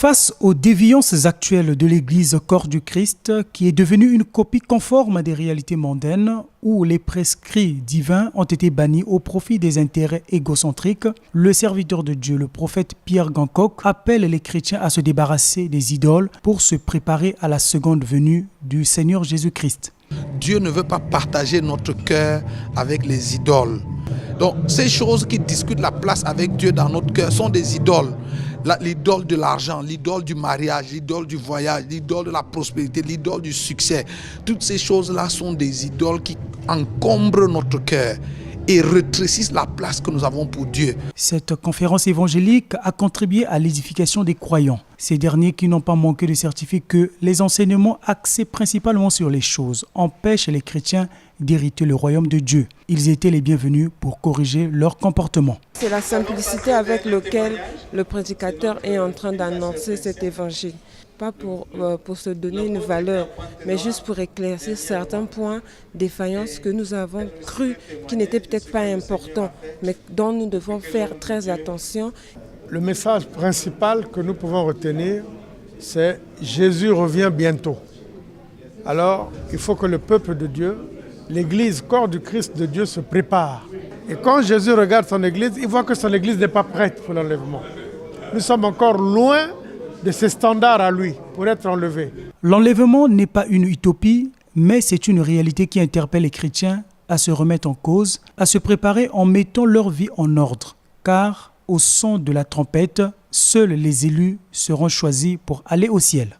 Face aux déviances actuelles de l'Église Corps du Christ, qui est devenue une copie conforme des réalités mondaines, où les prescrits divins ont été bannis au profit des intérêts égocentriques, le serviteur de Dieu, le prophète Pierre Gancock, appelle les chrétiens à se débarrasser des idoles pour se préparer à la seconde venue du Seigneur Jésus-Christ. Dieu ne veut pas partager notre cœur avec les idoles. Donc ces choses qui discutent la place avec Dieu dans notre cœur sont des idoles. L'idole de l'argent, l'idole du mariage, l'idole du voyage, l'idole de la prospérité, l'idole du succès. Toutes ces choses-là sont des idoles qui encombrent notre cœur et rétrécissent la place que nous avons pour Dieu. Cette conférence évangélique a contribué à l'édification des croyants. Ces derniers qui n'ont pas manqué de certifier que les enseignements axés principalement sur les choses empêchent les chrétiens d'hériter le royaume de Dieu. Ils étaient les bienvenus pour corriger leur comportement. C'est la simplicité avec laquelle le prédicateur est en train d'annoncer cet évangile. Pas pour se donner une valeur, mais juste pour éclaircir certains points défaillance que nous avons cru qui n'étaient peut-être pas importants, mais dont nous devons faire très attention. Le message principal que nous pouvons retenir, c'est Jésus revient bientôt. Alors, il faut que le peuple de Dieu, l'Église, corps du Christ de Dieu, se prépare. Et quand Jésus regarde son Église, il voit que son Église n'est pas prête pour l'enlèvement. Nous sommes encore loin de ses standards à lui pour être enlevés. L'enlèvement n'est pas une utopie, mais c'est une réalité qui interpelle les chrétiens à se remettre en cause, à se préparer en mettant leur vie en ordre. Car au son de la trompette, seuls les élus seront choisis pour aller au ciel.